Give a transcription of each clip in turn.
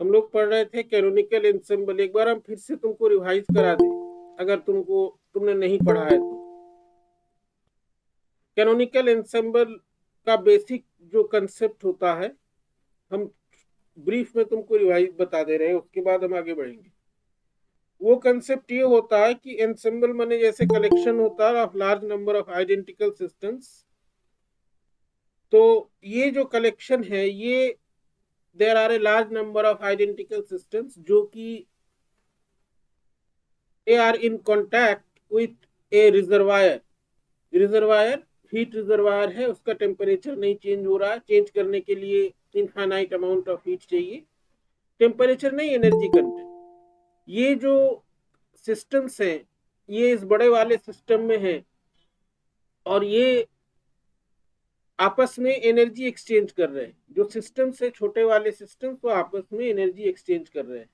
हम लोग पढ़ रहे थे कैनोनिकल एंसेंबल। एक बार हम फिर से तुमको रिवाइज करा दें अगर तुमने नहीं पढ़ा है तो। कैनोनिकल एंसेंबल का बेसिक जो कंसेप्ट होता है, हम ब्रीफ में तुमको रिवाइज बता दे रहे हैं, उसके बाद हम आगे बढ़ेंगे। वो कंसेप्ट ये होता है कि एंसेंबल माने जैसे कलेक्शन होता है of large number of identical systems. तो ये जो कलेक्शन है, ये there are a large number of identical systems जो कि they are in contact with a reservoir। Reservoir heat reservoir है, उसका टेम्परेचर नहीं चेंज हो रहा है, चेंज करने के लिए इनफाइनाइट अमाउंट ऑफ हीट चाहिए। टेम्परेचर नहीं, एनर्जी कंटेंट। ये जो सिस्टम्स हैं, ये इस बड़े वाले सिस्टम में है और ये आपस में एनर्जी एक्सचेंज कर रहे हैं। जो सिस्टम्स है छोटे वाले सिस्टम, तो आपस में एनर्जी एक्सचेंज कर रहे हैं।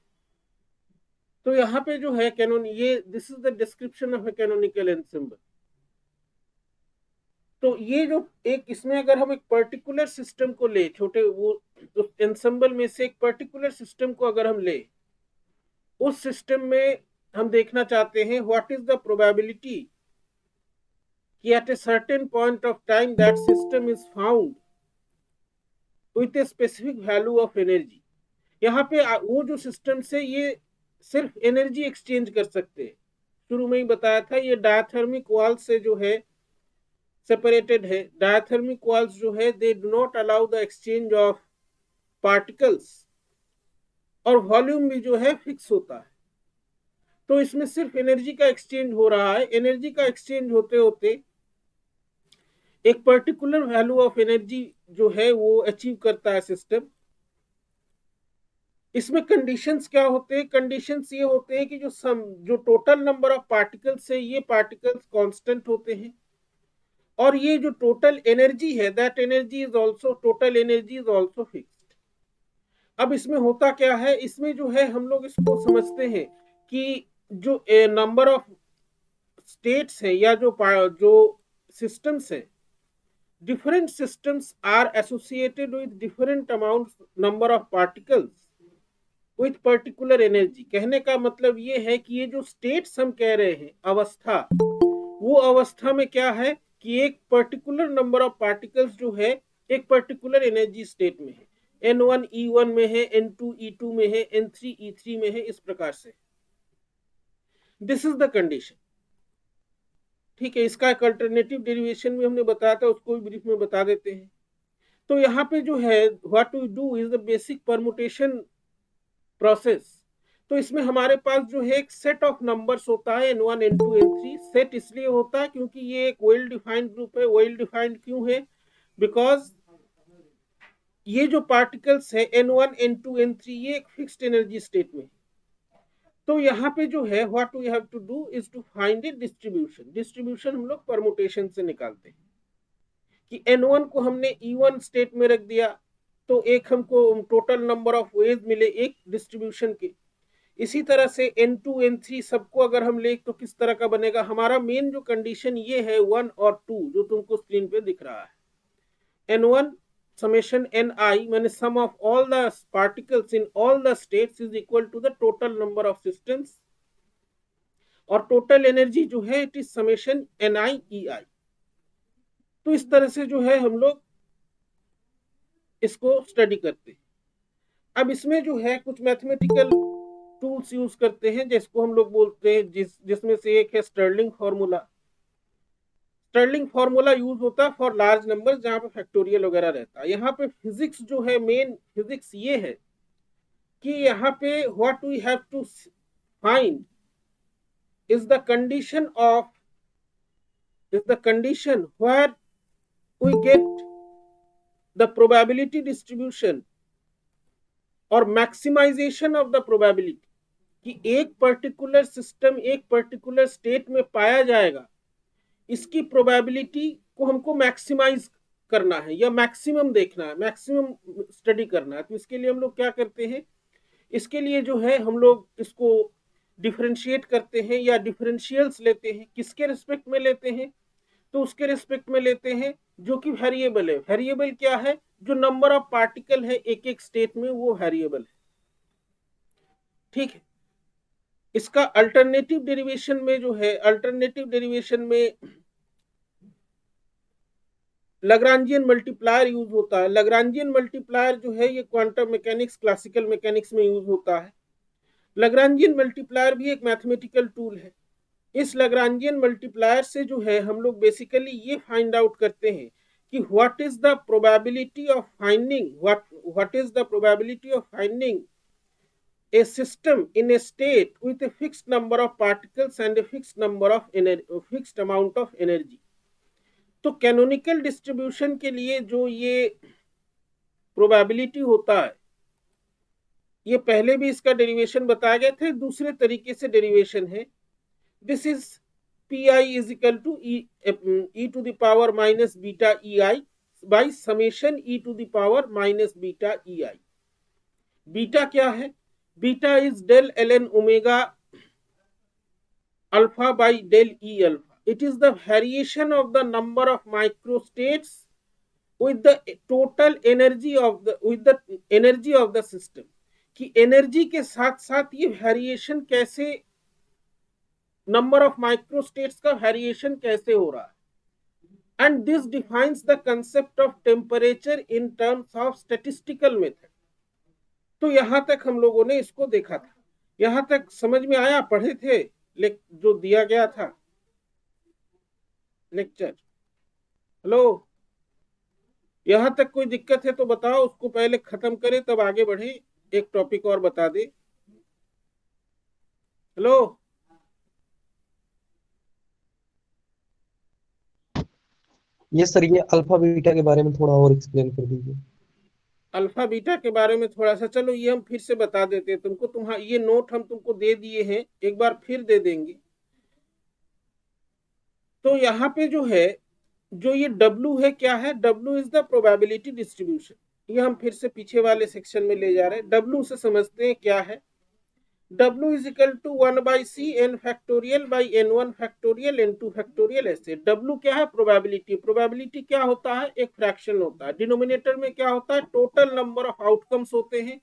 तो यहाँ पे जो है कैनोन, ये this is the description of A canonical ensemble. तो ये जो एक इसमें अगर हम एक पर्टिकुलर सिस्टम को ले, छोटे वो तो एंसेंबल में से एक पर्टिकुलर सिस्टम को अगर हम ले, उस सिस्टम में हम देखना चाहते हैं व्हाट इज द प्रोबेबिलिटी कि at a certain point of time that system is found with a specific value of energy. यहाँ पे वो जो सिस्टम से ये सिर्फ एनर्जी एक्सचेंज कर सकते हैं। शुरू में ही बताया था, ये डायथर्मिक वॉल से जो है सेपरेटेड है। डायथर्मिक वॉल्स जो है they do not allow the exchange of particles, और वॉल्यूम भी जो है फिक्स होता है। तो इसमें सिर्फ एनर्जी का एक्सचेंज हो रहा है। एनर्जी का एक्सचेंज होते होते एक पर्टिकुलर वैल्यू ऑफ एनर्जी जो है वो अचीव करता है सिस्टम। इसमें कंडीशंस क्या होते हैं? कंडीशंस ये होते हैं कि जो टोटल नंबर ऑफ पार्टिकल्स है, ये पार्टिकल्स कांस्टेंट होते हैं, और ये जो टोटल एनर्जी है, that energy is also, total energy is also fixed. अब इसमें होता क्या है, इसमें जो है हम लोग इसको समझते हैं कि जो नंबर ऑफ स्टेट्स है या जो सिस्टम्स है, different systems are associated with different amount number of particles with particular energy. कहने का मतलब ये है कि ये जो स्टेट्स हम कह रहे हैं, अवस्था, वो अवस्था में क्या है कि एक पर्टिकुलर नंबर ऑफ पार्टिकल्स जो है एक पर्टिकुलर एनर्जी स्टेट में है। N1 E1 में है, N2 E2 में है, N3 E3 में है, इस प्रकार से। This is the condition. ठीक है, इसका एक अल्टरनेटिव डेरिवेशन भी हमने बताया था, उसको भी ब्रीफ में बता देते हैं। तो यहाँ पे जो है what we do is the basic permutation process. तो इसमें हमारे पास जो है एक सेट ऑफ नंबर्स होता है, N1 N2 N3। सेट इसलिए होता है क्योंकि ये एक वेल डिफाइंड ग्रुप है। वेल डिफाइंड क्यों है? बिकॉज ये जो पार्टिकल्स है N1 N2 N3, ये एक फिक्स्ड एनर्जी स्टेट में। तो यहाँ पे जो है what we have to do is to find a distribution. Distribution हम लोग परमुटेशन से निकालते हैं कि N1 को हमने E1 स्टेट में रख दिया, तो एक हमको टोटल नंबर ऑफ वेज मिले एक डिस्ट्रीब्यूशन के। इसी तरह से N2 N3 सबको अगर हम ले तो किस तरह का बनेगा? हमारा मेन जो कंडीशन ये है 1 और 2, जो तुमको स्क्रीन पे दिख रहा है। N1 summation Ni माने sum of all the particles in all the states is equal to the total number of systems, और टोटल एनर्जी जो है it is summation Ni Ei। तो इस तरह से जो है हम लोग इसको स्टडी करते हैं। अब इसमें जो है कुछ मैथमेटिकल टूल्स यूज करते हैं, जिसको हम लोग बोलते हैं, जिसमें से एक है Stirling formula. Stirling formula use होता है फॉर लार्ज नंबर, जहां पे फैक्टोरियल वगैरह रहता है। यहाँ पे फिजिक्स जो है, मेन फिजिक्स ये है कि यहाँ पे what we have to find is the condition of, is the condition where we get the probability distribution और मैक्सिमाइजेशन ऑफ द प्रोबेबिलिटी कि एक पर्टिकुलर सिस्टम एक पर्टिकुलर स्टेट में पाया जाएगा। इसकी प्रोबेबिलिटी को हमको मैक्सिमाइज करना है या मैक्सिमम देखना है, मैक्सिमम स्टडी करना है। तो इसके लिए हम लोग क्या करते हैं, इसके लिए जो है हम लोग इसको डिफरेंशिएट करते हैं या डिफरेंशियल्स लेते हैं। किसके रिस्पेक्ट में लेते हैं, तो उसके रिस्पेक्ट में लेते हैं जो कि वेरिएबल है। वेरिएबल क्या है, जो नंबर ऑफ पार्टिकल है एक एक स्टेट में, वो वेरिएबल है। ठीक है, इसका अल्टरनेटिव डेरिवेशन में जो है, अल्टरनेटिव डेरिवेशन में लग्रांजियन मल्टीप्लायर यूज होता है। लग्रांजियन मल्टीप्लायर जो है ये क्वांटम मैकेनिक्स, क्लासिकल मैकेनिक्स में यूज होता है। लग्रांजियन मल्टीप्लायर भी एक मैथमेटिकल टूल है। इस लग्रांजियन मल्टीप्लायर से जो है हम लोग बेसिकली ये फाइंड आउट करते हैं कि what is the probability of finding, what is the probability of finding a system in a state with a fixed number of particles and a fixed number of energy, fixed amount of energy। तो canonical distribution के लिए जो ये probability होता है, ये पहले भी इसका डेरिवेशन बताया गया था, दूसरे तरीके से डेरिवेशन है। This is P I is equal to E to the power minus beta E I by summation E to the power minus beta E I. Beta क्या है, beta is del L N omega alpha by del E alpha. It is the variation of the number of microstates with the total energy of the system। कि energy के साथ साथ ये variation कैसे, number of microstates का variation कैसे हो रहा है। And this defines the concept of temperature in terms of statistical method. तो यहां तक हम लोगों ने इसको देखा था, यहां तक समझ में आया, पढ़े थे जो दिया गया था लेक्चर। हेलो, यहां तक कोई दिक्कत है तो बताओ, उसको पहले खत्म करें तब आगे बढ़े, एक टॉपिक और बता दे। हेलो, ये सर, ये अल्फा बीटा के बारे में थोड़ा और एक्सप्लेन कर दीजिए। अल्फा बीटा के बारे में थोड़ा सा, चलो ये हम फिर से बता देते हैं तुमको। तुम्हारा ये नोट हम तुमको दे दिए हैं, एक बार फिर दे देंगे। तो यहाँ पे जो है, जो ये W है, क्या है, W is the probability distribution. ये हम फिर से पीछे वाले सेक्शन में ले जा रहे हैं। W से समझते हैं क्या है, W is equal to 1/c n factorial by n1 factorial n2 factorial. ऐसे W क्या है, प्रोबेबिलिटी। प्रोबेबिलिटी क्या होता है, एक फ्रैक्शन होता है। डिनोमिनेटर में क्या होता है, टोटल नंबर ऑफ आउटकम्स होते हैं।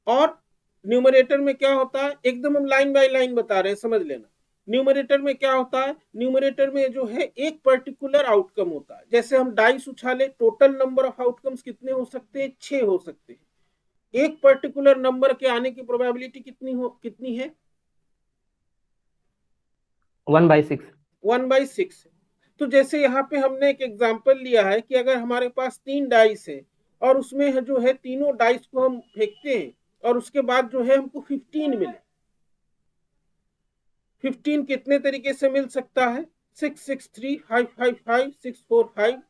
और न्यूमरेटर में क्या होता है, एकदम हम लाइन बाय लाइन बता रहे हैं, समझ लेना। न्यूमरेटर में क्या होता है, न्यूमरेटर में जो है एक पर्टिकुलर आउटकम होता है। जैसे हम डाइस उछाले, टोटल नंबर ऑफ आउटकम्स कितने हो सकते हैं, 6 हो सकते हैं। एक पर्टिकुलर नंबर के आने की प्रोबेबिलिटी कितनी है, 1/6। 1/6। तो जैसे यहाँ पे हमने एक एग्जांपल लिया है कि अगर हमारे पास 3 डाइस है और उसमें है जो है तीनों डाइस को हम फेंकते हैं और उसके बाद जो है हमको 15 मिले। 15 कितने तरीके से मिल सकता है, 6 6 3 5 5 5 6 4 5।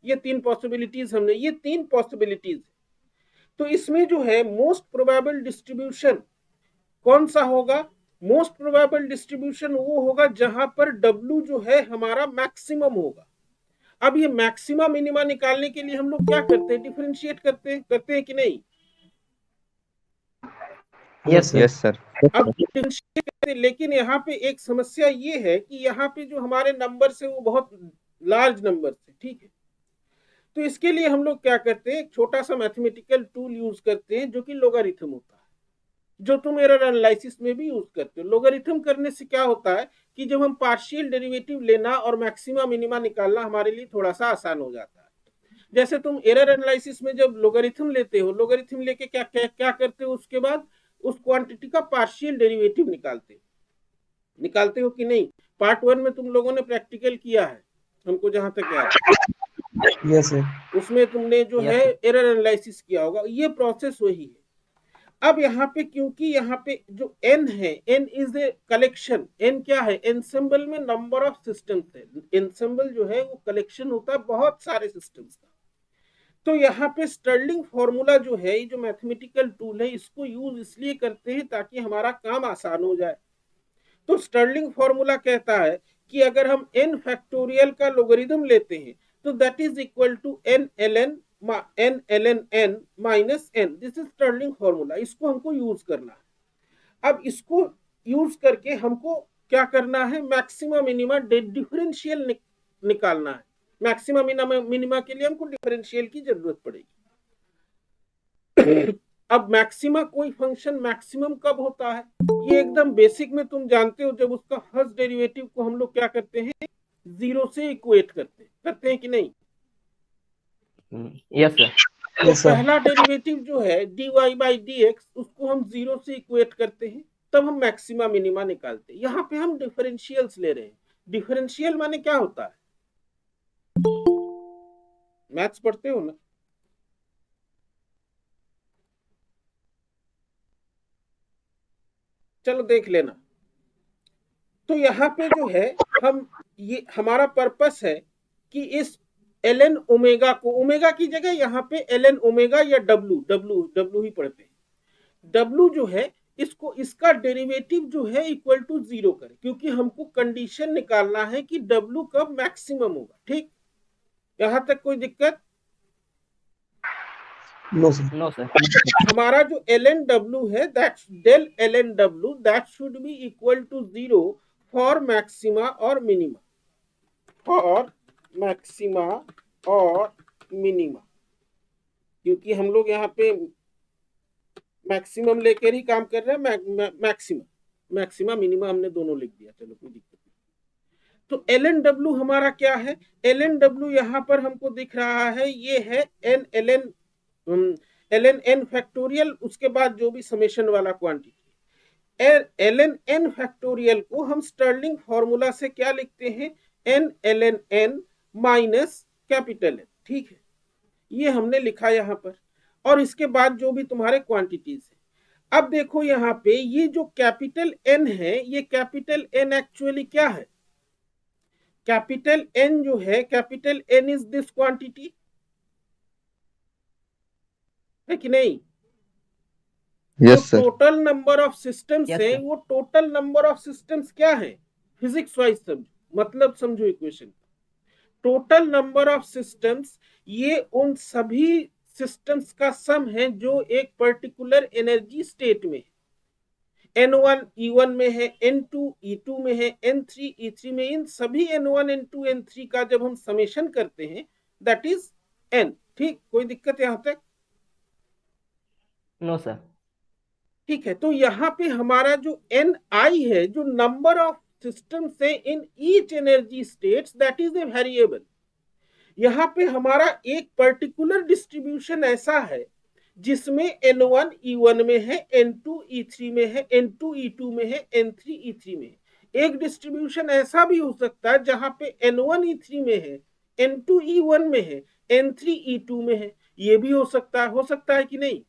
ये 3 पॉसिबिलिटीज हमने, ये 3 पॉसिबिलिटीज। तो इसमें जो है मोस्ट प्रोबेबल डिस्ट्रीब्यूशन कौन सा होगा, मोस्ट प्रोबेबल डिस्ट्रीब्यूशन वो होगा जहां पर W जो है हमारा मैक्सिमम होगा। अब ये मैक्सिमा मिनिमा निकालने के लिए हम लोग क्या करते हैं, डिफरेंशिएट करते हैं कि नहीं। Yes sir. अब डिफरेंशिएट करते, लेकिन यहाँ पे एक समस्या ये है कि यहाँ पे जो हमारे नंबर है वो बहुत लार्ज नंबर है। ठीक है, तो इसके लिए हम लोग क्या करते हैं, एक छोटा सा मैथमेटिकल टूल यूज करते हैं जो कि लोगारिथम होता है, जो तुम एरर एनालिसिस में भी यूज करते हो। लोगारिथम करने से क्या होता है कि जब हम पार्शियल डेरिवेटिव लेना और मैक्सिमा मिनिमा निकालना हमारे लिए थोड़ा सा आसान हो जाता है। जैसे तुम एरर एनालिसिस में जब लोगारिथम लेते हो, लोगारिथम लेके क्या क्या क्या करते हो, उसके बाद उस क्वांटिटी का पार्शियल डेरिवेटिव निकालते हो कि नहीं। पार्ट 1 में तुम लोगों ने प्रैक्टिकल किया है, हमको जहां तक याद है। Yes sir. उसमें तुमने जो है एरर एनालिसिस किया होगा, ये प्रोसेस वही है। अब यहाँ पे क्योंकि यहाँ पे जो n है, n is a collection. n क्या है, एनसेम्बल में नंबर ऑफ सिस्टम्स है। एनसेम्बल जो है वो कलेक्शन होता है बहुत सारे सिस्टम्स का। तो यहाँ पे स्टर्लिंग फॉर्मूला जो है, ये जो मैथमेटिकल टूल है, इसको यूज इसलिए करते हैं ताकि हमारा काम आसान हो जाए। तो स्टर्लिंग फॉर्मूला कहता है कि अगर हम n फैक्टोरियल का लोगरिथम लेते हैं तो that is equal to n ln n minus n। This is Stirling formula, इसको हमको यूज करना है। अब इसको यूज करके हमको क्या करना है, मैक्सिमा मिनिमा डिफरेंशियल निकालना है। मैक्सिमा मिनिमा के लिए हमको डिफरेंशियल की जरूरत पड़ेगी। अब मैक्सिमा कोई फंक्शन मैक्सिमम कब होता है, ये एकदम बेसिक में तुम जानते हो, जब उसका फर्स्ट डेरिवेटिव को हम लोग क्या करते हैं, जीरो से इक्वेट करते हैं कि नहीं। Yes sir. तो पहला डेरिवेटिव जो है dy बाई dx, उसको हम जीरो से इक्वेट करते हैं, तब हम मैक्सिमा मिनिमा निकालते हैं। यहाँ पे हम डिफरेंशियल्स ले रहे हैं। डिफरेंशियल माने क्या होता है, मैथ्स पढ़ते हो ना। चलो देख लेना। तो यहाँ पे जो है हम, ये हमारा पर्पस है कि इस ln ओमेगा को, ओमेगा की जगह यहाँ पे ln ओमेगा या w ही पढ़ते हैं। w जो है इसको, इसका डेरिवेटिव जो है इक्वल टू जीरो करें, क्योंकि हमको कंडीशन निकालना है कि w कब मैक्सिमम होगा। ठीक, यहां तक कोई दिक्कत? No sir. हमारा जो ln w है, that's del ln w, that should be equal to zero for maxima और मिनिमा, फॉर मैक्सिमा और मिनिमा। क्योंकि हम लोग यहाँ पे मैक्सिमम लेकर ही काम कर रहे हैं। मैक्सिमा मिनिमा हमने दोनों लिख दिया, चलो कोई दिक्कत नहीं। तो ln w हमारा क्या है, ln w यहाँ पर हमको दिख रहा है, ये है n ln n फैक्टोरियल, उसके बाद जो भी समेशन वाला क्वांटिटी। ln n फैक्टोरियल को हम स्टर्लिंग फॉर्मूला से क्या लिखते हैं, n ln n minus capital N। ठीक है, ये हमने लिखा यहाँ पर, और इसके बाद जो भी तुम्हारे क्वांटिटीज है। अब देखो यहाँ पे ये जो कैपिटल N है, ये कैपिटल N एक्चुअली क्या है, कैपिटल N जो है, capital N is this quantity, है कि नहीं। यस जो sir. Total number of systems Yes, है, sir. वो टोटल नंबर ऑफ सिस्टम्स क्या है, फिजिक्स वाइज समझो, मतलब समझो equation. Total number of systems, ये उन सभी सिस्टम्स का सम है जो एक पर्टिकुलर एनर्जी स्टेट में है। N1 E1 में है, N2 E2 में है, N3 E3 में। इन सभी N1 N2 N3 का जब हम समेशन करते हैं, दैट इज N। ठीक, कोई दिक्कत यहां तक? No sir. ठीक है, तो यहाँ पे हमारा जो Ni है, जो नंबर ऑफ सिस्टम्स है इन each energy states, that is a variable. यहाँ पे हमारा एक पर्टिकुलर डिस्ट्रीब्यूशन ऐसा है जिसमें N1 E1 में है, N2 E3 में है, N2 E2 में है, N3 E3 में है। एक डिस्ट्रीब्यूशन ऐसा भी हो सकता है जहां पे N1 E3 में है, N2 E1 में है, N3 E2 में है। ये भी हो सकता है कि नहीं।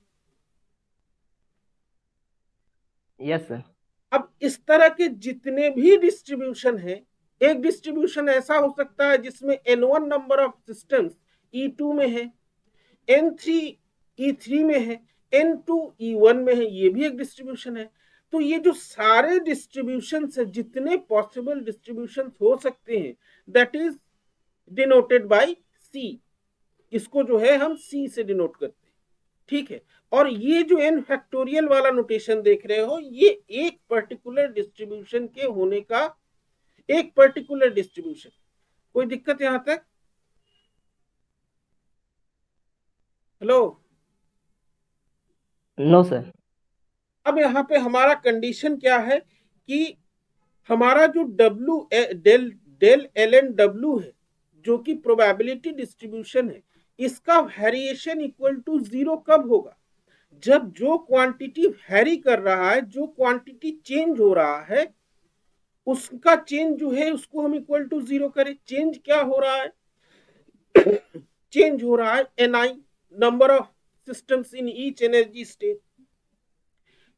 Yes sir. अब इस तरह के जितने भी डिस्ट्रीब्यूशन है, एक डिस्ट्रीब्यूशन ऐसा हो सकता है जिसमें N1 number of systems E2 में है, N3 E3 में है, N2 E1 में है, ये भी एक डिस्ट्रीब्यूशन है। तो ये जो सारे डिस्ट्रीब्यूशन है, जितने पॉसिबल डिस्ट्रीब्यूशन हो सकते हैं, that is denoted by C। इसको जो है हम C से डिनोट करते हैं। ठीक है, और ये जो n फैक्टोरियल वाला नोटेशन देख रहे हो, ये एक पर्टिकुलर डिस्ट्रीब्यूशन के होने का, एक पर्टिकुलर डिस्ट्रीब्यूशन। कोई दिक्कत यहां तक? हेलो। No sir. अब यहाँ पे हमारा कंडीशन क्या है कि हमारा जो W डेल ln W है, जो कि प्रोबेबिलिटी डिस्ट्रीब्यूशन है, इसका वेरिएशन इक्वल टू जीरो कब होगा, जब जो क्वांटिटी वेरी कर रहा है, जो क्वांटिटी चेंज हो रहा है, उसका चेंज जो है उसको हम इक्वल टू जीरो करें। चेंज क्या हो रहा है, चेंज हो रहा है Ni, number of systems in each energy state.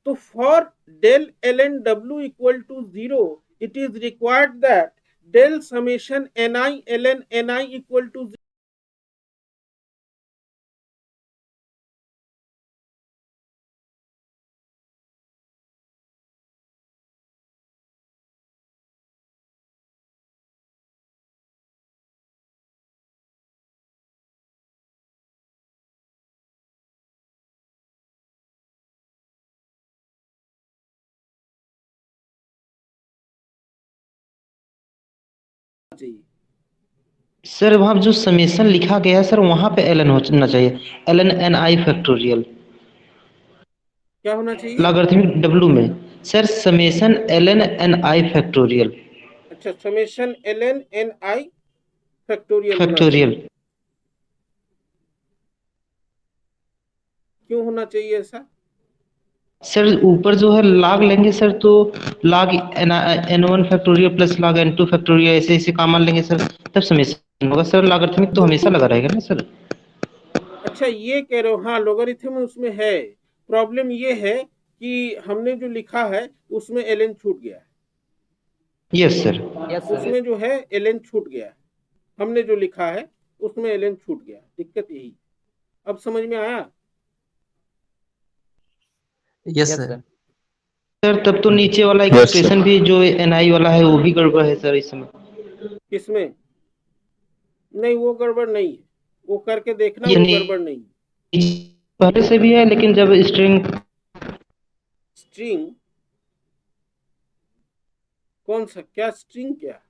तो for del ln W equal to zero, it is required that del summation Ni ln Ni equal to चाहिए? सर वहाँ जो समेशन लिखा गया है सर वहाँ पे एल एन होना चाहिए, l n n i factorial क्या होना चाहिए? लॉगरिथमिक डब्ल्यू में sir summation l n n i factorial अच्छा, summation ln n i factorial होना चाहिए। फैक्टोरियल क्यों होना चाहिए ऐसा? सर ऊपर जो है लॉग लेंगे सर तो log N one factorial plus log N two factorial ऐसे ऐसे काम मान लेंगे सर, तब समेशन होगा सर, लॉगरिथमिक तो हमेशा लगा रहेगा ना सर। अच्छा, ये कह रहे हो, हाँ लोगरिथम उसमें है। प्रॉब्लम ये है कि हमने जो लिखा है उसमें ln छूट गया है। Yes sir. Yes sir. उसमें जो है ln छूट गया है। हमने जो लिखा है उसमें ln छूट गया है। दिक्कत यही। अब समझ में आया? Yes yes sir. Sir. Sir तब तो नीचे वाला Yes, sir. एक्सप्रेशन भी जो एन आई वाला है वो भी गड़बड़ है सर इसमें। किसमें? नहीं, वो गड़बड़ नहीं है। वो करके देखना, ये वो नहीं गड़बड़ नहीं है। पहले से भी है लेकिन जब स्ट्रिंग स्ट्रिंग कौन सा? क्या स्ट्रिंग? क्या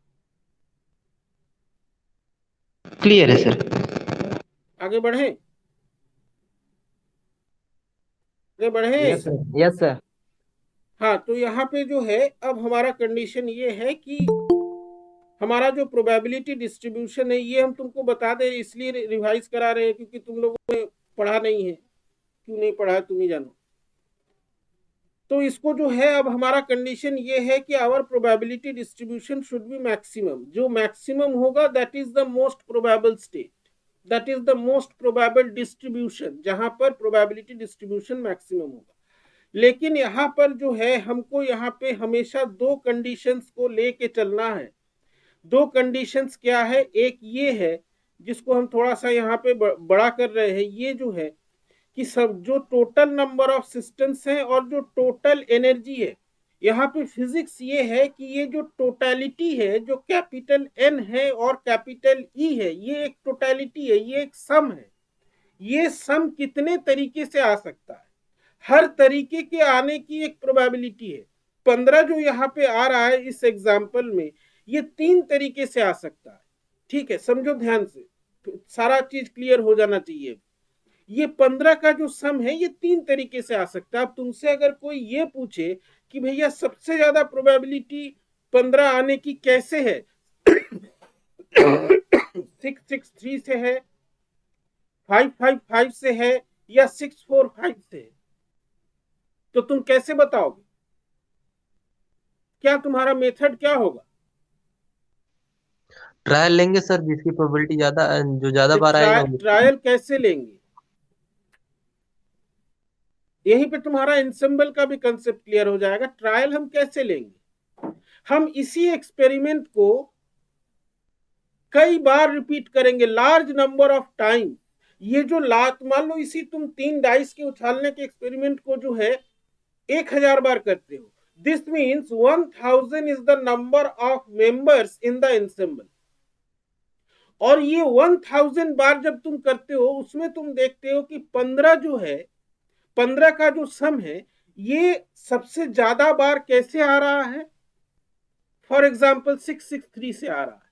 क्लियर है सर। आगे बढ़े? आगे बढ़े? Yes sir. Yes sir. हाँ, तो यहाँ पे जो है अब हमारा कंडीशन ये है कि हमारा जो प्रोबेबिलिटी डिस्ट्रीब्यूशन है, ये हम तुमको बता दें, इसलिए रिवाइज करा रहे हैं क्योंकि तुम लोगों ने पढ़ा नहीं है। क्यों नहीं पढ़ा है तुम ही जानो। तो इसको जो है, अब हमारा कंडीशन ये है कि our probability distribution should be maximum. जो मैक्सिमम होगा that is the most probable state, that is the most probable distribution, जहां पर प्रोबेबिलिटी डिस्ट्रीब्यूशन मैक्सिमम होगा। लेकिन यहाँ पर जो है, हमको यहाँ पे हमेशा दो कंडीशंस को लेके चलना है। दो कंडीशंस क्या है? एक ये है जिसको हम थोड़ा सा यहाँ पे बड़ा कर रहे हैं, ये जो है कि सब जो टोटल नंबर ऑफ सिस्टम्स हैं और जो टोटल एनर्जी है, यहाँ पे फिजिक्स ये है कि ये जो टोटलिटी है, जो कैपिटल एन है और कैपिटल ई है, ये एक टोटलिटी है, ये एक सम है। ये सम कितने तरीके से आ सकता है? हर तरीके के आने की एक प्रोबेबिलिटी है। 15 जो यहाँ पे आ रहा है इस एग्जाम्पल में, ये 3 तरीके से आ सकता है। ठीक है, समझो ध्यान से, सारा चीज क्लियर हो जाना चाहिए। ये 15 का जो सम है ये 3 तरीके से आ सकता है। अब तुमसे अगर कोई ये पूछे कि भैया सबसे ज्यादा प्रोबेबिलिटी 15 आने की कैसे है 663 से है, 555 से है, या 645 से है, तो तुम कैसे बताओगे? क्या तुम्हारा मेथड क्या होगा? ट्रायल लेंगे सर, जिसकी प्रोबेबिलिटी ज्यादा, जो ज्यादा बार आएगा ट्रायल कैसे लेंगे? यहीं पे तुम्हारा इंसेंबल का भी कंसेप्ट क्लियर हो जाएगा। ट्रायल हम कैसे लेंगे? हम इसी एक्सपेरिमेंट को कई बार रिपीट करेंगे, लार्ज नंबर ऑफ टाइम। ये जो मान लो इसी तुम 3 डाइस के उछालने के एक्सपेरिमेंट को जो है 1000 बार करते हो, this means 1000 is the number of members in the ensemble। और ये 1000 बार जब तुम करते हो, उसमें तुम देखते हो कि 15 जो है, 15 का जो सम है, ये सबसे ज्यादा बार कैसे आ रहा है? फॉर एग्जाम्पल 663 से आ रहा है।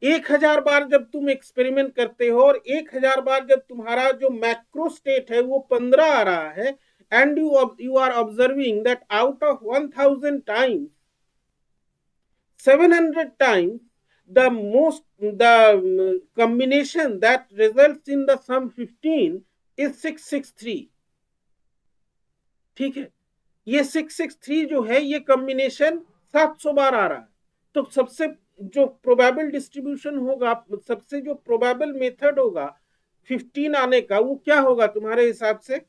1000 बार जब तुम एक्सपेरिमेंट करते हो और 1000 बार जब तुम्हारा जो मैक्रो स्टेट है वो 15 आ रहा है, and you are observing that out of 1000 times, 700 times the combination that results in the sum 15 is 663। ठीक है, ये 663 जो है ये कॉम्बिनेशन 700 बार आ रहा है। तो सबसे जो प्रोबेबल डिस्ट्रीब्यूशन होगा, सबसे जो प्रोबेबल मेथड होगा 15 आने का, वो क्या होगा तुम्हारे हिसाब से?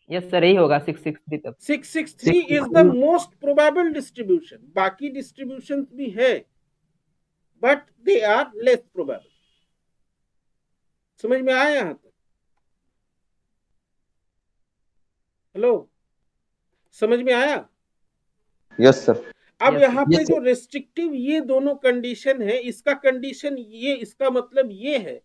यस सर, यही होगा 663 तक। 663 is the most probable distribution. बाकी डिस्ट्रीब्यूशन भी है but they are less probable. समझ में आया यहां तक? हेलो, समझ में आया? Yes sir. अब Yes, यहाँ पे yes, जो रेस्ट्रिक्टिव ये दोनों कंडीशन है, इसका कंडीशन ये, इसका मतलब ये है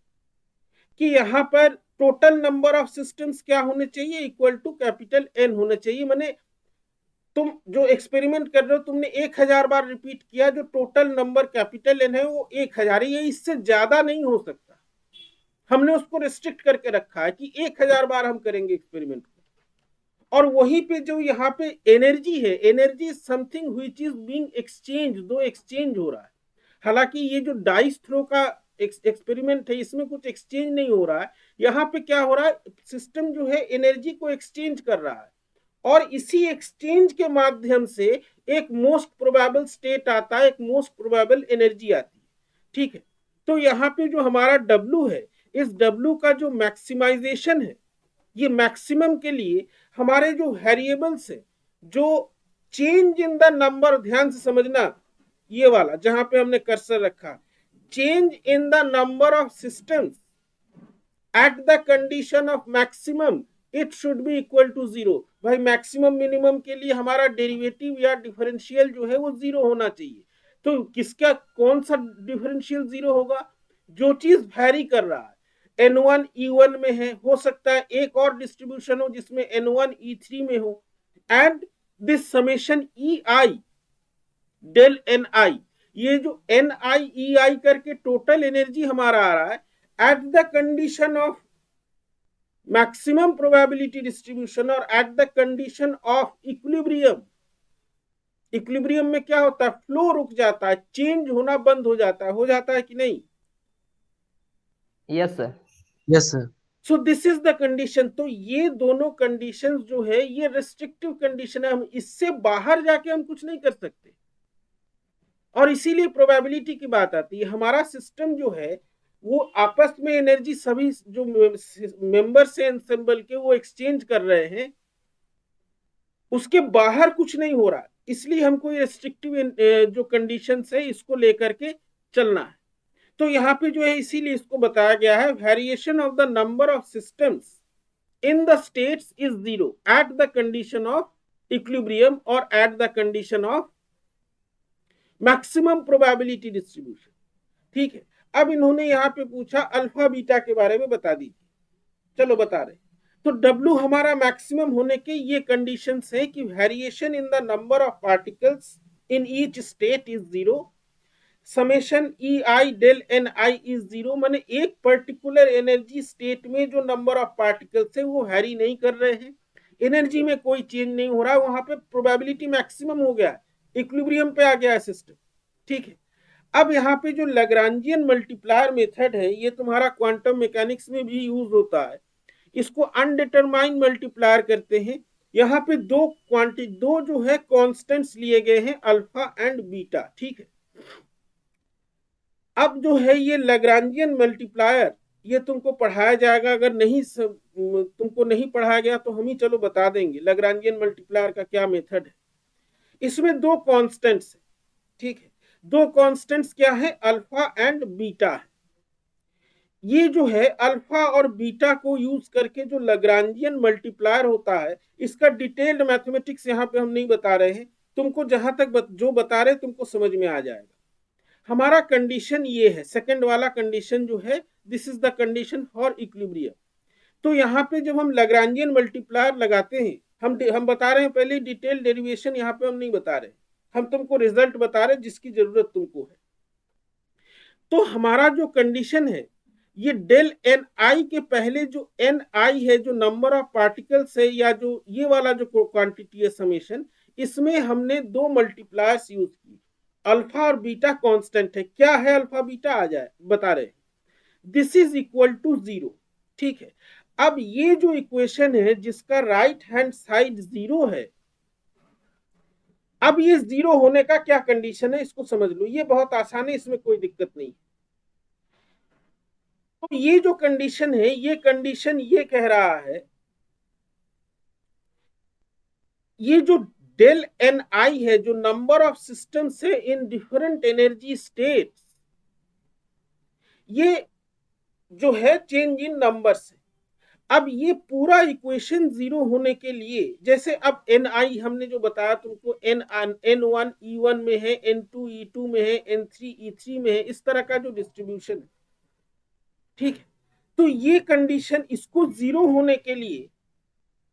कि यहाँ पर टोटल नंबर ऑफ सिस्टम्स क्या होने चाहिए? इक्वल टू कैपिटल एन होने चाहिए। माने तुम जो एक्सपेरिमेंट कर रहे हो तुमने 1000 बार रिपीट किया, जो टोटल नंबर कैपिटल एन है वो 1000 है, ये इससे ज्यादा नहीं हो सकता। हमने उसको रिस्ट्रिक्ट करके रखा है कि 1000 बार हम करेंगे एक्सपेरिमेंट को। और वहीं पे जो यहाँ पे एनर्जी है, energy is something which is being exchange, दो एक्सचेंज हो रहा है। हालांकि ये जो डाइस थ्रो का एक्सपेरिमेंट है इसमें कुछ एक्सचेंज नहीं हो रहा है, यहाँ पे क्या हो रहा है, सिस्टम जो है एनर्जी को एक्सचेंज कर रहा है, और इसी एक्सचेंज के माध्यम से एक मोस्ट प्रोबेबल स्टेट आता है, एक मोस्ट प्रोबेबल एनर्जी आती है। ठीक है, तो यहाँ पे जो हमारा W है, इस W का जो मैक्सिमाइजेशन है, ये मैक्सिमम के लिए हमारे जो वेरिएबल्स है, जो चेंज इन द नंबर, ध्यान से समझना ये वाला जहां पे हमने कर्सर रखा, change in the number of systems at the condition of maximum it should be equal to 0। भाई मैक्सिमम मिनिमम के लिए हमारा डेरिवेटिव या डिफरेंशियल जो है वो 0 होना चाहिए। तो किसका कौन सा डिफरेंशियल 0 होगा, जो चीज वैरी कर रहा है, N1 E1 में है, हो सकता है एक और डिस्ट्रीब्यूशन हो जिसमें N1 E3 में हो, and this summation EI del NI, ये जो NI करके टोटल एनर्जी हमारा आ रहा है at the condition of maximum probability distribution और at the condition of equilibrium. Equilibrium में क्या होता है, फ्लो रुक जाता है, चेंज होना बंद हो जाता है कि नहीं? Yes sir. Yes sir. So this is the condition. तो ये दोनों कंडीशन जो है ये रिस्ट्रिक्टिव कंडीशन है, हम इससे बाहर जाके हम कुछ नहीं कर सकते, और इसीलिए प्रोबेबिलिटी की बात आती है। हमारा सिस्टम जो है वो आपस में एनर्जी सभी जो मेंबर्स हैं एंसेंबल के वो एक्सचेंज कर रहे हैं, उसके बाहर कुछ नहीं हो रहा, इसलिए हमको ये रेस्ट्रिक्टिव जो कंडीशंस है इसको लेकर के चलना है। तो यहाँ पे जो है इसीलिए इसको बताया गया है, variation of the number of systems in the states is 0 at the condition of equilibrium और at the condition of maximum probability distribution. ठीक है, अब इन्होंने यहाँ पे पूछा अल्फा बीटा के बारे में बता दीजिए। चलो बता रहे। तो W हमारा मैक्सिमम होने के ये कंडीशंस है कि variation in the number of particles in each state is 0, summation EI del NI is 0, माने एक पर्टिकुलर एनर्जी स्टेट में जो नंबर ऑफ पार्टिकल्स है वो वेरी नहीं कर रहे हैं, एनर्जी में कोई चेंज नहीं हो रहा है, वहां पे प्रोबेबिलिटी मैक्सिमम हो गया है, इक्विलिब्रियम पे आ गया है सिस्टम। ठीक है, अब यहाँ पे जो लैग्रांजियन मल्टीप्लायर मेथड है ये तुम्हारा क्वांटम मैकेनिक्स में भी यूज होता है, इसको अनडिटरमाइंड मल्टीप्लायर करते हैं। यहाँ पे दो जो है कांस्टेंट्स लिए गए हैं, अल्फा एंड बीटा। ठीक है, अब जो है ये लैग्रांजियन मल्टीप्लायर ये तुमको पढ़ाया जाएगा, अगर नहीं तुमको नहीं पढ़ाया गया तो हम ही चलो बता देंगे लैग्रांजियन मल्टीप्लायर का क्या मेथड है। इसमें दो कांस्टेंट्स है, ठीक है, दो कांस्टेंट्स क्या है, अल्फा एंड बीटा है। ये जो है अल्फा और बीटा को यूज करके जो लैग्रांजियन मल्टीप्लायर होता है, इसका डिटेल्ड मैथमेटिक्स यहाँ पे हम नहीं बता रहे हैं, तुमको जहां तक जो बता रहे तुमको समझ में आ जाएगा। हमारा कंडीशन ये है, सेकंड वाला कंडीशन जो है, this is the condition for equilibrium. तो यहाँ पे जब हम लैग्रांजियन मल्टीप्लायर लगाते हैं, हम बता रहे हैं पहले डिटेल डेरिवेशन यहाँ पे हम नहीं बता रहे, हम तुमको रिजल्ट बता रहे जिसकी जरूरत तुमको है। तो हमारा जो कंडीशन है ये डेल NI के पहले जो NI है, जो नंबर ऑफ पार्टिकल्स है, या जो ये वाला जो क्वांटिटी है समेशन, इसमें हमने दो मल्टीप्लायर्स यूज की, अल्फा और बीटा कांस्टेंट है। क्या है अल्फा बीटा आ जाए बता रहे, दिस इज इक्वल टू 0। ठीक है, अब ये जो इक्वेशन है जिसका राइट हैंड साइड 0 है, अब ये 0 होने का क्या कंडीशन है इसको समझ लो, ये बहुत आसान है, इसमें कोई दिक्कत नहीं। तो ये जो कंडीशन है, ये कंडीशन ये कह रहा है, ये जो डेल NI है, जो नंबर ऑफ सिस्टम्स है इन डिफरेंट एनर्जी स्टेट्स, ये जो है चेंज इन नंबर्स है। अब ये पूरा इक्वेशन 0 होने के लिए, जैसे अब NI हमने जो बताया तुमको, N1 E1 में है, N2 E2 में है, N3 E3 में है, इस तरह का जो डिस्ट्रीब्यूशन है। ठीक है, तो ये कंडीशन, इसको 0 होने के लिए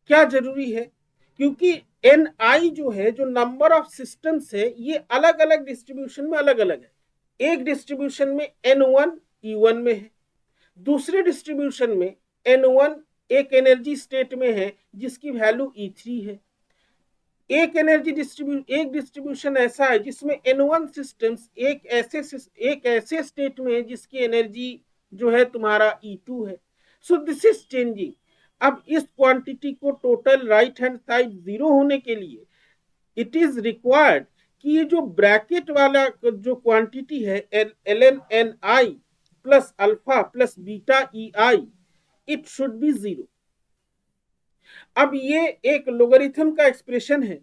क्या जरूरी है क्योंकि एन आई जो है, जो नंबर ऑफ सिस्टम्स है, ये अलग अलग डिस्ट्रीब्यूशन में अलग अलग है। एक डिस्ट्रीब्यूशन में N1 E1 में है, दूसरे डिस्ट्रीब्यूशन में N1 एक एनर्जी स्टेट में है जिसकी वैल्यू E3 है। एक डिस्ट्रीब्यूशन ऐसा है जिसमें N1 सिस्टम्स एक ऐसे स्टेट में है जिसकी एनर्जी जो है तुम्हारा E2 है। So this is changing. अब इस क्वांटिटी को टोटल राइट हैंड साइड 0 होने के लिए इट इज रिक्वायर्ड कि ये जो ब्रैकेट वाला जो क्वांटिटी है ln ni plus alpha plus beta ei, it should B 0। अब ये एक लोगरिथम का एक्सप्रेशन है।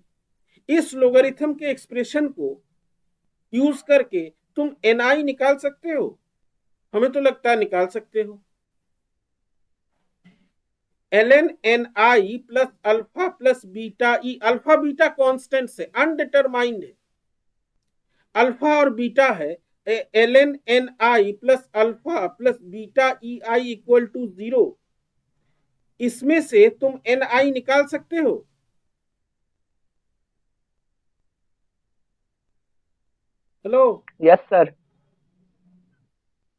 इस लोगरिथम के एक्सप्रेशन को यूज करके तुम ni निकाल सकते हो, हमें तो लगता है निकाल सकते हो। ln ni plus alpha plus beta E, alpha beta constant से अनडिटरमाइंड है, अल्फा और बीटा है। ln ni plus alpha plus beta E I equal to 0, इसमें से तुम ni निकाल सकते हो। Hello, yes sir.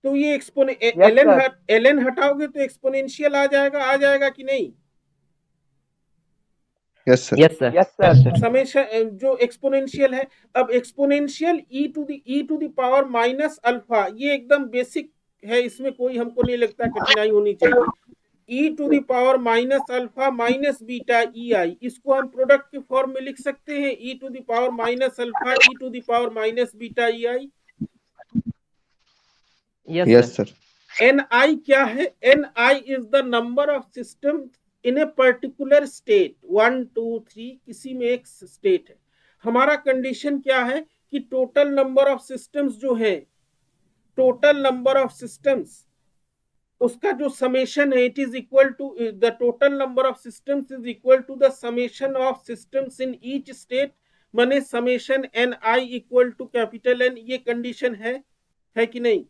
तो ये Yes, sir. ln हटाओगे तो एक्सपोनेंशियल आ जाएगा कि नहीं? Yes sir. Yes sir. Yes sir. Summation जो एक्सपोनेंशियल है, अब exponential e to the power minus alpha, ये एकदम बेसिक है, इसमें कोई हमको नहीं लगता कठिनाई होनी चाहिए। e to the power minus alpha minus beta E i, इसको हम प्रोडक्ट के फॉर्म में लिख सकते हैं, e to the power minus alpha e to the power minus beta E I. Yes sir. ni क्या है? ni is the number of system in a particular state, 1 2 3, किसी में एक स्टेट है। हमारा कंडीशन क्या है कि टोटल नंबर ऑफ सिस्टम्स जो है, टोटल नंबर ऑफ सिस्टम्स, उसका जो समेशन है, it is equal to the total number of systems is equal to the summation of systems in each state, माने summation ni equal to capital N। ये condition है कि नहीं?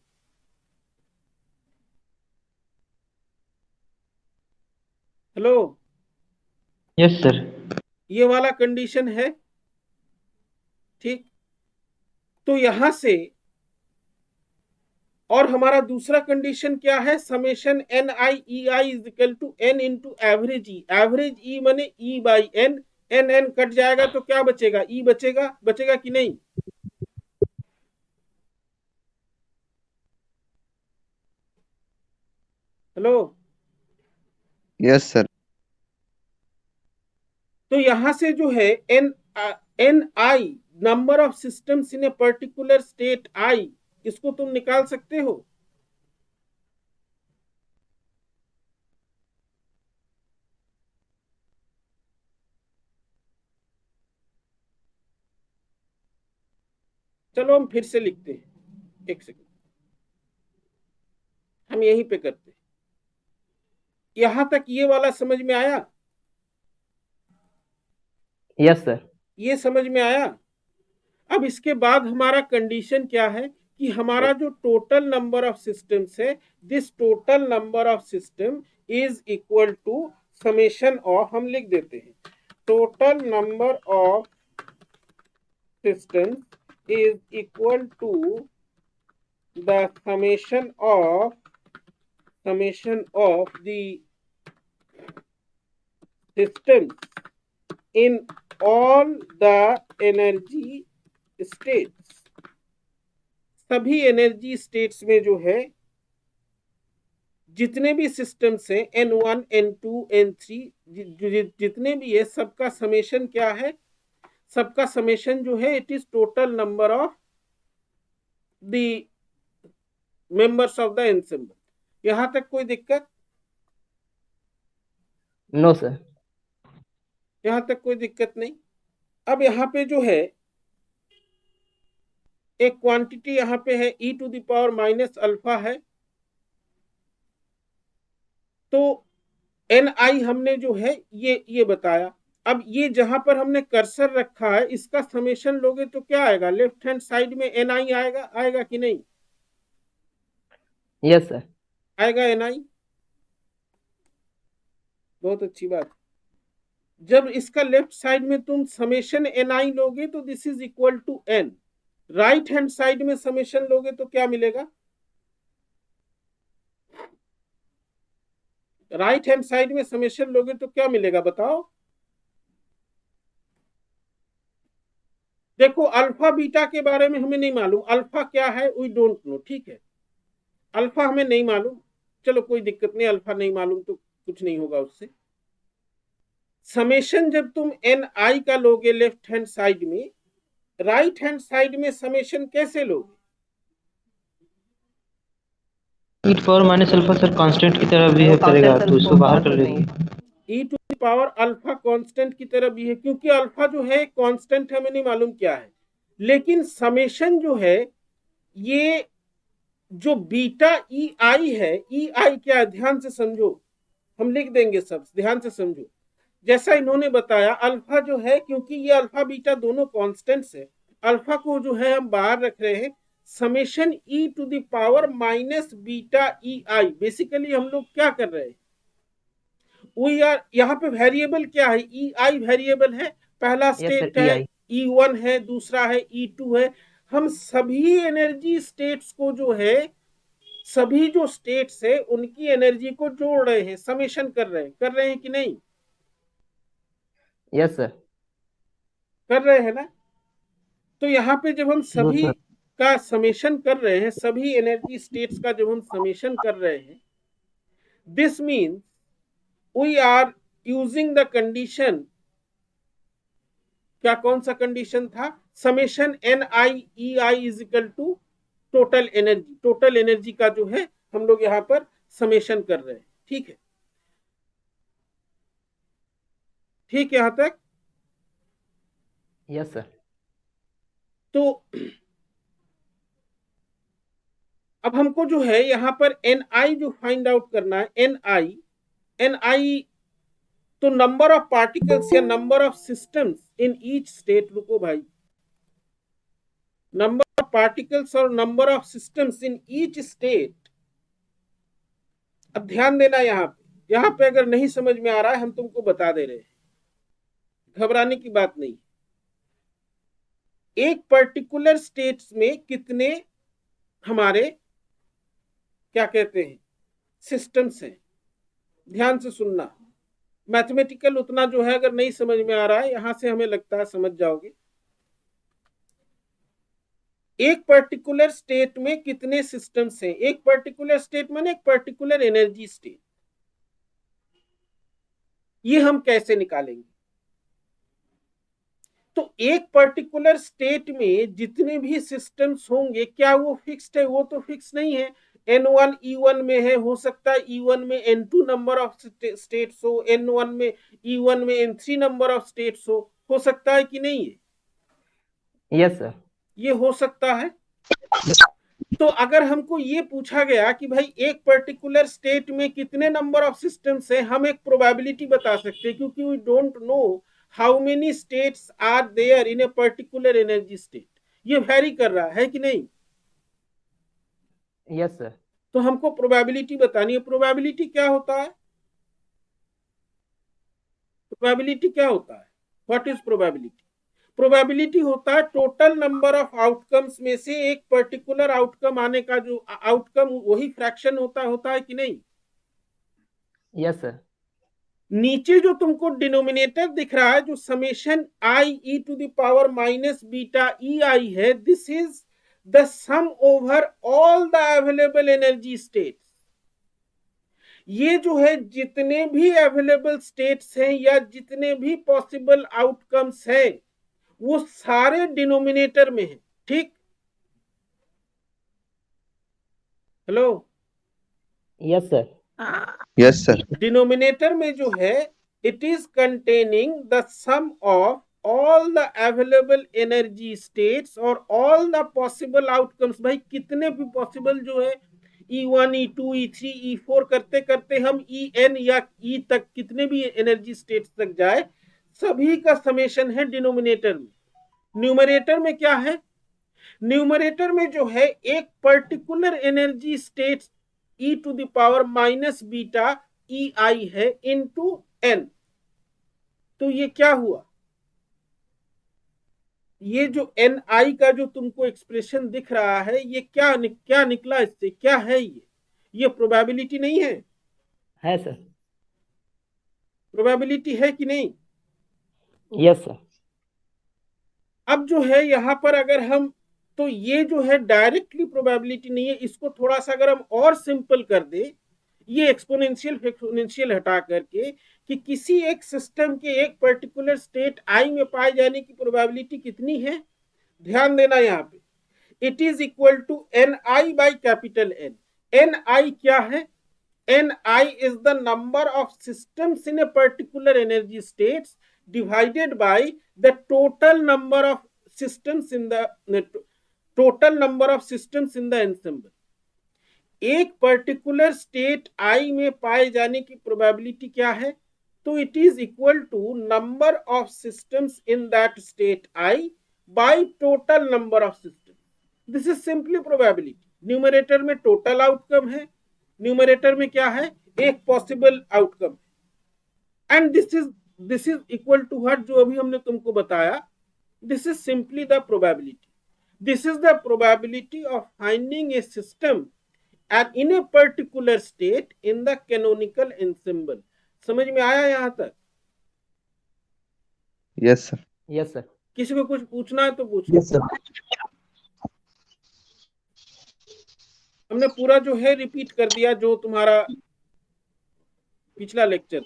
Hello, yes sir. ये वाला कंडीशन है, ठीक। तो यहां से, और हमारा दूसरा कंडीशन क्या है? Summation N I E I is equal to n into average e. Average e माने e by n, n cut जाएगा तो क्या बचेगा? ई बचेगा कि नहीं? Hello, yes sir. तो यहां से जो है n i, number of systems in a particular state i, इसको तुम निकाल सकते हो। चलो हम फिर से लिखते हैं, एक सेकंड, हम यहीं पे करते हैं। यहां तक ये वाला समझ में आया? Yes sir. ये समझ में आया? अब इसके बाद हमारा कंडीशन क्या है कि हमारा जो टोटल नंबर ऑफ सिस्टम्स है, this total number of system is equal to summation of, हम लिख देते हैं, total number of systems is equal to the summation of the systems in all the energy states। सभी एनर्जी स्टेट्स में जो है, जितने भी सिस्टम्स हैं, N1 N2 N3, जितने भी है, सबका समेशन क्या है? सबका समेशन जो है, it is total number of the members of the ensemble. यहां तक कोई दिक्कत? No sir. यहां तक कोई दिक्कत नहीं। अब यहां पे जो है एक क्वांटिटी यहां पे है e to the power minus alpha है, तो ni हमने जो है ये बताया। अब ये जहां पर हमने कर्सर रखा है, इसका समेशन लोगे तो क्या आएगा? लेफ्ट हैंड साइड में ni आएगा कि नहीं? Yes sir. आएगा ni, बहुत अच्छी बात। जब इसका लेफ्ट साइड में तुम समेशन ni लोगे तो this is equal to n, right hand side में समेशन लोगे तो क्या मिलेगा? राइट हैंड साइड में समेशन लोगे तो क्या मिलेगा बताओ? देखो अल्फा बीटा के बारे में हमें नहीं मालूम, अल्फा क्या है वी डोंट नो, ठीक है, अल्फा हमें नहीं मालूम, चलो कोई दिक्कत नहीं, अल्फा नहीं मालूम तो कुछ नहीं होगा उससे। समेशन जब तुम एन आई का लोगे लेफ्ट हैंड साइड में, राइट हैंड साइड में समेशन कैसे लोगे? E power minus alpha sir constant की तरह बिहेव करेगा तो इसको बाहर कर लेंगे। E to the power alpha constant की तरह भी है, क्योंकि अल्फा जो है कांस्टेंट हमें नहीं मालूम क्या है, लेकिन समेशन जो है ये जो बीटा ई आई है, ई आई क्या है ध्यान से समझो, हम लिख देंगे सब, ध्यान से समझो। जैसा इन्होंने बताया अल्फा जो है, क्योंकि ये अल्फा बीटा दोनों कांस्टेंट्स है, अल्फा को जो है हम बाहर रख रहे हैं, summation E to the power minus beta E I. Basically हम लोग क्या कर रहे हैं, वी आर, यहाँ पे वेरिएबल क्या है, ई आई वेरिएबल है, पहला स्टेट है ई वन है, दूसरा है ई टू है। हम सभी एनर्जी स्टेट्स को जो है, सभी जो स्टेट्स है उनकी एनर्जी को जोड़ रहे हैं, समेशन कर रहे हैं कि नहीं? Yes sir. कर रहे हैं ना? तो यहाँ पे जब हम सभी का समेशन कर रहे हैं, सभी एनर्जी स्टेट्स का जब हम समेशन कर रहे हैं, this means we are using the condition, क्या कौन सा कंडीशन था? Summation N I E I is equal to total energy, total energy का जो है हम लोग यहाँ पर समेशन कर रहे हैं, ठीक है, ठीक है यहां तक? Yes sir. तो अब हमको जो है यहाँ पर एन आई जो फाइंड आउट करना है, एन आई तो नंबर ऑफ पार्टिकल्स या number of systems in each state, रुको भाई, नंबर ऑफ पार्टिकल्स और number of systems in each state. अब ध्यान देना यहाँ पे अगर नहीं समझ में आ रहा है हम तुमको बता दे रहे हैं, घबराने की बात नहीं। एक पर्टिकुलर स्टेट्स में कितने हमारे क्या कहते हैं सिस्टम्स हैं, ध्यान से सुनना, मैथमेटिकल उतना जो है अगर नहीं समझ में आ रहा है, यहां से हमें लगता है समझ जाओगे। एक पर्टिकुलर स्टेट में कितने सिस्टम्स हैं, एक पर्टिकुलर स्टेट माने एक पर्टिकुलर एनर्जी स्टेट, ये हम कैसे निकालेंगे? तो एक पर्टिकुलर स्टेट में जितने भी सिस्टम्स होंगे, क्या वो फिक्स्ड है? वो तो फिक्स नहीं है, N1 E1 में है, हो सकता है E1 में N2 नंबर ऑफ स्टेट्स हो, N1 में E1 में N3 नंबर ऑफ स्टेट्स हो सकता है कि नहीं है? Yes sir. ये हो सकता है। तो अगर हमको ये पूछा गया कि भाई एक पर्टिकुलर स्टेट में कितने नंबर ऑफ सिस्टम्स है, हम एक प्रोबेबिलिटी बता सकते हैं, क्योंकि we don't know how many states are there in a particular energy state, ये वेरी कर रहा है कि नहीं? Yes sir. तो हमको प्रोबेबिलिटी बतानी है। प्रोबेबिलिटी क्या होता है? प्रोबेबिलिटी क्या होता है? What is probability? प्रोबेबिलिटी होता है टोटल नंबर ऑफ आउटकम्स में से एक पर्टिकुलर आउटकम आने का, जो आउटकम वही फ्रैक्शन होता है कि नहीं? Yes sir. नीचे जो तुमको डिनोमिनेटर दिख रहा है, जो summation i e to the power minus beta E i है, this is the sum over all the available energy states. ये जो है जितने भी अवेलेबल स्टेट्स हैं या जितने भी पॉसिबल आउटकम्स हैं, वो सारे डिनोमिनेटर में है, ठीक? Hello? Yes sir. Yes sir. Denominator में जो है it is containing the sum of all the available energy states और ऑल द पॉसिबल आउटकम्स। भाई कितने भी पॉसिबल जो है E1 E2 E3 E4 करते करते हम En या E तक कितने भी एनर्जी स्टेट्स तक जाए, सभी का समेशन है डिनोमिनेटर में। न्यूमरेटर में क्या है? न्यूमरेटर में जो है एक particular energy state e to the power minus beta E i है इनटू n। तो ये क्या हुआ, ये जो Ni का जो तुमको एक्सप्रेशन दिख रहा है, ये क्या निकला इससे, क्या है ये प्रोबेबिलिटी नहीं है सर। प्रोबेबिलिटी है कि नहीं? Yes sir. अब जो है यहाँ पर अगर हम, तो ये जो है डायरेक्टली प्रोबेबिलिटी नहीं है, इसको थोड़ा सा अगर हम और सिंपल कर दे, ये एक्सपोनेंशियल हटा करके, कि किसी एक सिस्टम के एक पर्टिकुलर स्टेट आई में पाए जाने की प्रोबेबिलिटी कितनी है, ध्यान देना यहाँ पे, it is equal to Ni by capital N। Ni क्या है? Ni is the number of systems in a particular energy states divided by the total number of systems in the ensemble। एक particular state I में पाए जाने की probability क्या है? तो it is equal to number of systems in that state I by total number of system. This is simply probability. Numerator में total outcome है, न्यूमरेटर में क्या है, एक possible outcome, and this is equal to what, जो अभी हमने तुमको बताया, this is simply the probability. This is the probability of finding A system eight in a particular state in the canonical ensemble. समझ में आया यहां तक? Yes sir. Yes sir. किसी को कुछ पूछना है तो पूछ लो। Yes sir. हमने पूरा जो है रिपीट कर दिया जो तुम्हारा पिछला लेक्चर।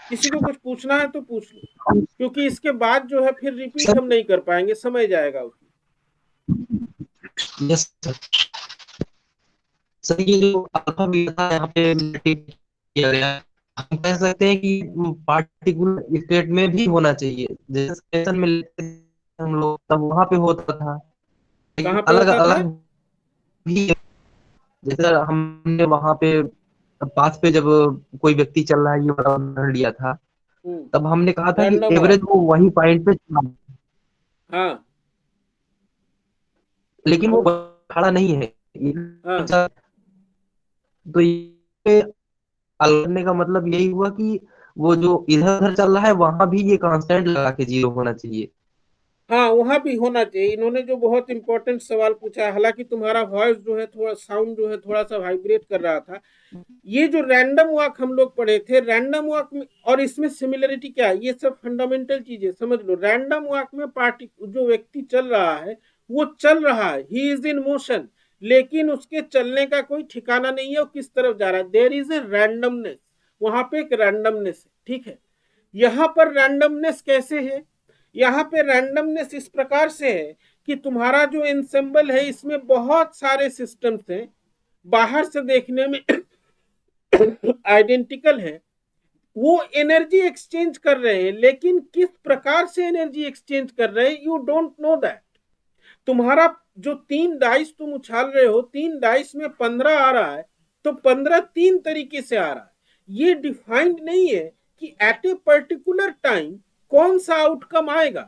किसी को कुछ पूछना है तो पूछ लो, क्योंकि इसके बाद जो है फिर रिपीट हम नहीं कर पाएंगे, समय जाएगा उसमें। Yes sir. सर ये जो अल्फा बीटा यहाँ पे किया गया, हम कह सकते हैं कि पार्टिकुलर स्टेट में भी होना चाहिए, जैसे स्टेशन में हम लोग तब वहां पे होता था, कहाँ पे अलग होता था? अलग भी, जैसे हमने वहां पे पास पे जब कोई व्यक्ति चल रहा है, ये वाला उदाहरण लिया था, तब हमने कहा था कि Random एवरेज वो वही पॉइंट पे हाँ लेकिन वो खड़ा नहीं है। हाँ। तो ये करने का मतलब यही हुआ कि वो जो इधर उधर चल रहा है वहां भी ये कांस्टेंट लगा के 0 होना चाहिए। हाँ वहां भी होना चाहिए। इन्होंने जो बहुत इंपॉर्टेंट सवाल पूछा है, हालांकि तुम्हारा वॉइस जो है थोड़ा, साउंड जो है थोड़ा सा वाइब्रेट कर रहा था। ये जो रैंडम वॉक हम लोग पढ़े थे, रैंडम वॉक में और इसमें सिमिलरिटी क्या है, ये सब फंडामेंटल चीजें समझ लो। रैंडम वॉक में पार्टी जो व्यक्ति चल रहा है वो चल रहा है, ही इज इन मोशन, लेकिन उसके चलने का कोई ठिकाना नहीं है, वो किस तरफ जा रहा है, देयर इज ए रैंडमनेस, वहां पे एक रैंडमनेस है। ठीक है, यहाँ पर रैंडमनेस कैसे है? यहाँ पे रैंडमनेस इस प्रकार से है कि तुम्हारा जो एंसेम्बल है इसमें बहुत सारे सिस्टम्स हैं, बाहर से देखने में आइडेंटिकल है, वो एनर्जी एक्सचेंज कर रहे हैं, लेकिन किस प्रकार से एनर्जी एक्सचेंज कर रहे हैं यू डोंट नो दैट। तुम्हारा जो 3 डाइस तुम उछाल रहे हो, 3 डाइस में 15 आ रहा है, तो 15 3 तरीके से आ रहा है, ये डिफाइंड नहीं है कि एट ए पर्टिकुलर टाइम कौन सा आउटकम आएगा,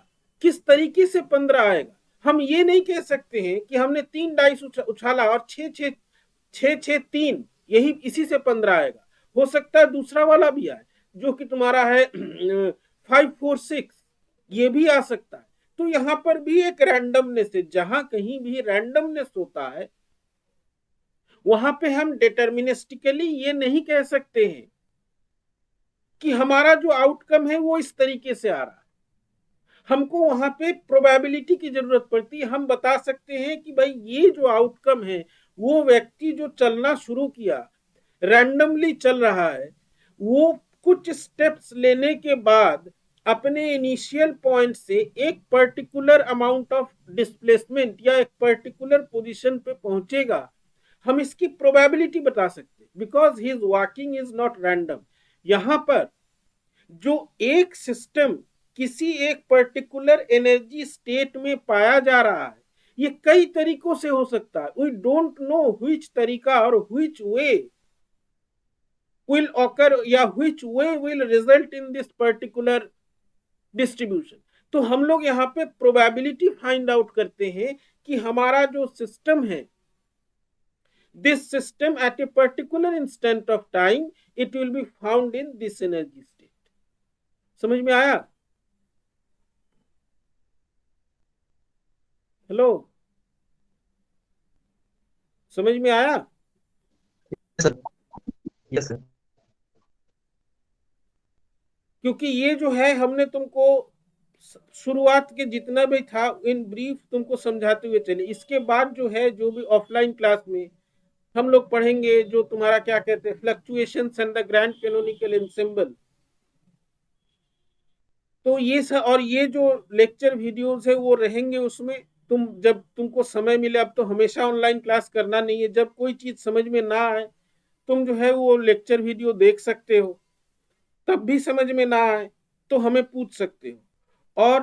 किस तरीके से 15 आएगा। हम ये नहीं कह सकते हैं कि हमने 3 डाइस उछाला और 6-6-3 यही इसी से 15 आएगा, हो सकता है दूसरा वाला भी आए जो कि तुम्हारा है 5-4-6, ये भी आ सकता है। तो यहां पर भी एक रैंडमनेस है, जहां कहीं भी रैंडमनेस होता है वहां पे हम डिटर्मिनिस्टिकली ये नहीं कह सकते हैं कि हमारा जो आउटकम है वो इस तरीके से आ रहा है, हमको वहां पे प्रोबेबिलिटी की जरूरत पड़ती है। हम बता सकते हैं कि भाई ये जो आउटकम है, वो व्यक्ति जो चलना शुरू किया, रैंडमली चल रहा है, वो कुछ स्टेप्स लेने के बाद अपने इनिशियल पॉइंट से एक पर्टिकुलर अमाउंट ऑफ डिस्प्लेसमेंट या एक पर्टिकुलर पोजीशन पे पहुंचेगा, हम इसकी प्रोबेबिलिटी बता सकते हैं, because his walking is not random. यहां पर जो एक सिस्टम किसी एक पर्टिकुलर एनर्जी स्टेट में पाया जा रहा है, ये कई तरीकों से हो सकता है, वी डोंट नो व्हिच तरीका और व्हिच वे will occur या which way will result in this particular distribution। तो हम लोग यहाँ पे प्रोबेबिलिटी फाइंड आउट करते हैं कि हमारा जो सिस्टम है, this system at a particular instant of time it will be found in this energy state। समझ में आया? हेलो, समझ में आया? Sir yes sir. क्योंकि ये जो है हमने तुमको शुरुआत के जितना भी था इन ब्रीफ तुमको समझाते हुए चले। इसके बाद जो है जो भी ऑफलाइन क्लास में हम लोग पढ़ेंगे जो तुम्हारा क्या कहते हैं fluctuations and the grand canonical ensemble. तो ये और ये जो लेक्चर वीडियोस है वो रहेंगे उसमें। तुम जब तुमको समय मिले, अब तो हमेशा ऑनलाइन क्लास करना नहीं है, जब कोई चीज समझ में ना आए तुम जो है वो लेक्चर वीडियो देख सकते हो, तब भी समझ में ना आए तो हमें पूछ सकते हो। और